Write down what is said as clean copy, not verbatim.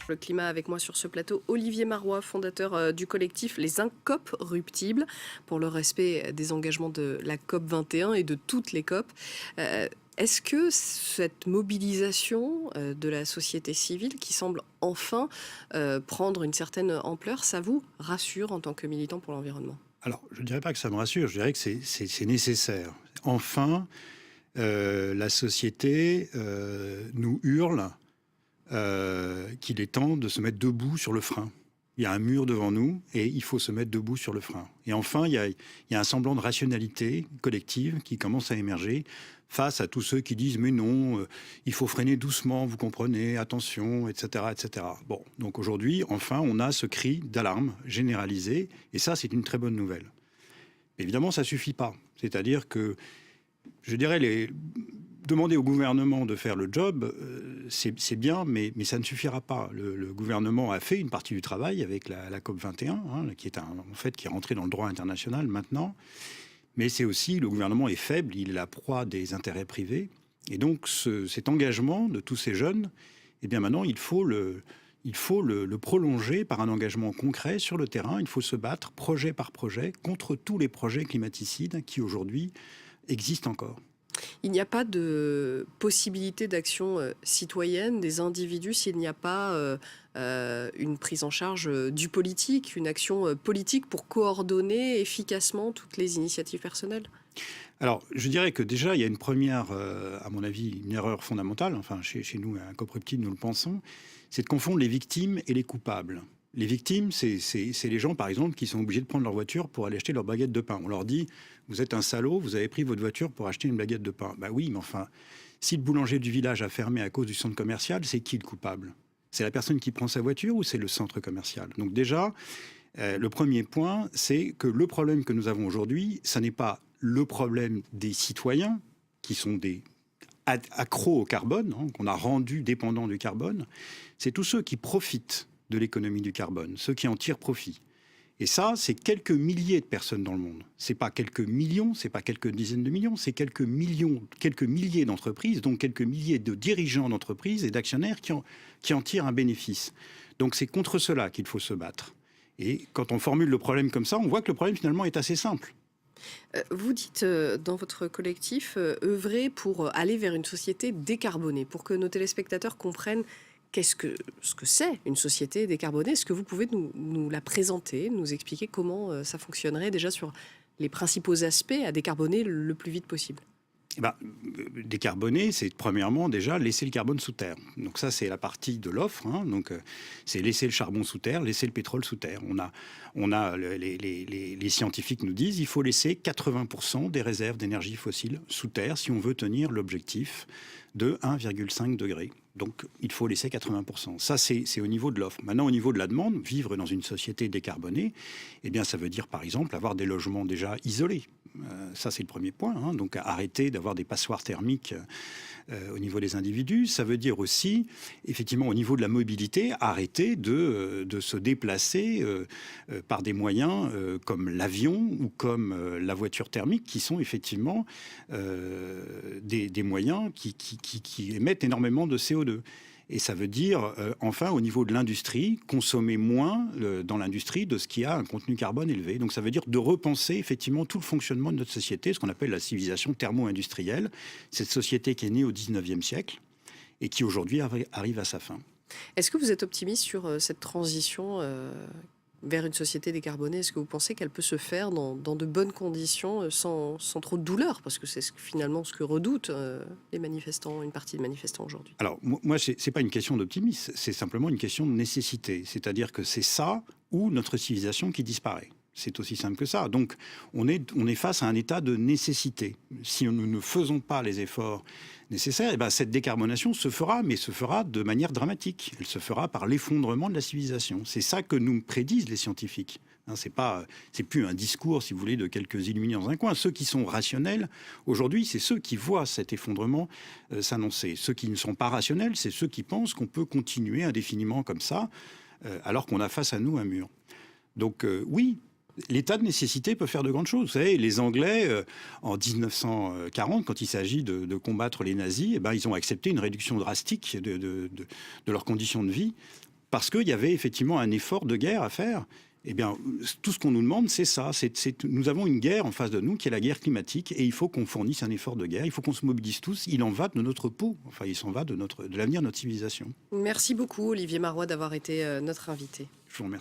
Le climat avec moi sur ce plateau, Olivier Marois, fondateur du collectif Les Incorruptibles pour le respect des engagements de la COP 21 et de toutes les COP. Est-ce que cette mobilisation de la société civile qui semble enfin prendre une certaine ampleur, ça vous rassure en tant que militant pour l'environnement? Alors, je ne dirais pas que ça me rassure, je dirais que c'est nécessaire. Enfin, la société nous hurle qu'il est temps de se mettre debout sur le frein. Il y a un mur devant nous et il faut se mettre debout sur le frein. Et enfin, il y a un semblant de rationalité collective qui commence à émerger face à tous ceux qui disent « mais non, il faut freiner doucement, vous comprenez, attention, etc. etc. » Bon, donc aujourd'hui, enfin, on a ce cri d'alarme généralisé et ça, c'est une très bonne nouvelle. Évidemment, ça ne suffit pas. C'est-à-dire que, je dirais, demander au gouvernement de faire le job, c'est bien, mais ça ne suffira pas. Le gouvernement a fait une partie du travail avec la COP 21, qui est qui est rentrée dans le droit international maintenant. Mais c'est aussi, le gouvernement est faible, il est la proie des intérêts privés. Et donc, cet engagement de tous ces jeunes, eh bien maintenant, il faut le prolonger par un engagement concret sur le terrain. Il faut se battre projet par projet contre tous les projets climaticides qui aujourd'hui existent encore. Il n'y a pas de possibilité d'action citoyenne des individus s'il n'y a pas une prise en charge du politique, une action politique pour coordonner efficacement toutes les initiatives personnelles? Alors, je dirais que déjà, il y a une première, à mon avis, une erreur fondamentale, enfin chez nous, à Incorruptibles, nous le pensons, c'est de confondre les victimes et les coupables. Les victimes, c'est les gens, par exemple, qui sont obligés de prendre leur voiture pour aller acheter leur baguette de pain. On leur dit, vous êtes un salaud, vous avez pris votre voiture pour acheter une baguette de pain. Bah oui, mais enfin, si le boulanger du village a fermé à cause du centre commercial, c'est qui le coupable? C'est la personne qui prend sa voiture ou c'est le centre commercial? Donc déjà, le premier point, c'est que le problème que nous avons aujourd'hui, ça n'est pas le problème des citoyens, qui sont des accros au carbone, qu'on a rendus dépendants du carbone, c'est tous ceux qui profitent de l'économie du carbone, ceux qui en tirent profit. Et ça, c'est quelques milliers de personnes dans le monde. C'est pas quelques millions, c'est pas quelques dizaines de millions, c'est quelques millions, quelques milliers d'entreprises, donc quelques milliers de dirigeants d'entreprises et d'actionnaires qui en tirent un bénéfice. Donc c'est contre cela qu'il faut se battre. Et quand on formule le problème comme ça, on voit que le problème finalement est assez simple. Vous dites dans votre collectif œuvrer pour aller vers une société décarbonée, pour que nos téléspectateurs comprennent ce que c'est une société décarbonée. Est-ce que vous pouvez nous la présenter, nous expliquer comment ça fonctionnerait déjà sur les principaux aspects à décarboner le plus vite possible? Eh ben, décarboner, c'est premièrement déjà laisser le carbone sous terre. Donc ça, c'est la partie de l'offre. Donc c'est laisser le charbon sous terre, laisser le pétrole sous terre. Les scientifiques nous disent il faut laisser 80% des réserves d'énergie fossile sous terre si on veut tenir l'objectif de 1,5 degré. Donc il faut laisser 80%. Ça, c'est au niveau de l'offre. Maintenant, au niveau de la demande, vivre dans une société décarbonée, eh bien, ça veut dire par exemple avoir des logements déjà isolés. Ça, c'est le premier point. Donc arrêter d'avoir des passoires thermiques au niveau des individus. Ça veut dire aussi, effectivement, au niveau de la mobilité, arrêter de se déplacer par des moyens comme l'avion ou comme la voiture thermique, qui sont effectivement des moyens qui émettent énormément de CO2. Et ça veut dire, enfin, au niveau de l'industrie, consommer moins dans l'industrie de ce qui a un contenu carbone élevé. Donc ça veut dire de repenser effectivement tout le fonctionnement de notre société, ce qu'on appelle la civilisation thermo-industrielle, cette société qui est née au 19e siècle et qui aujourd'hui arrive à sa fin. Est-ce que vous êtes optimiste sur cette transition vers une société décarbonée? Est-ce que vous pensez qu'elle peut se faire dans de bonnes conditions, sans trop de douleur? Parce que c'est finalement ce que redoutent les manifestants, une partie des manifestants aujourd'hui. Alors, moi, c'est pas une question d'optimisme, c'est simplement une question de nécessité. C'est-à-dire que c'est ça ou notre civilisation qui disparaît. C'est aussi simple que ça. Donc, on est face à un état de nécessité. Si nous ne faisons pas les efforts nécessaires, eh ben, cette décarbonation se fera, mais se fera de manière dramatique. Elle se fera par l'effondrement de la civilisation. C'est ça que nous prédisent les scientifiques. C'est plus un discours, si vous voulez, de quelques illuminés dans un coin. Ceux qui sont rationnels, aujourd'hui, c'est ceux qui voient cet effondrement s'annoncer. Ceux qui ne sont pas rationnels, c'est ceux qui pensent qu'on peut continuer indéfiniment comme ça, alors qu'on a face à nous un mur. Donc oui, l'état de nécessité peut faire de grandes choses. Vous savez, les Anglais, en 1940, quand il s'agit de combattre les nazis, eh ben, ils ont accepté une réduction drastique de leurs conditions de vie parce qu'il y avait effectivement un effort de guerre à faire. Eh bien, tout ce qu'on nous demande, c'est ça. Nous avons une guerre en face de nous, qui est la guerre climatique, et il faut qu'on fournisse un effort de guerre. Il faut qu'on se mobilise tous. Il en va de notre peau. Enfin, il s'en va de l'avenir de notre civilisation. Merci beaucoup, Olivier Marois, d'avoir été notre invité. Je vous remercie.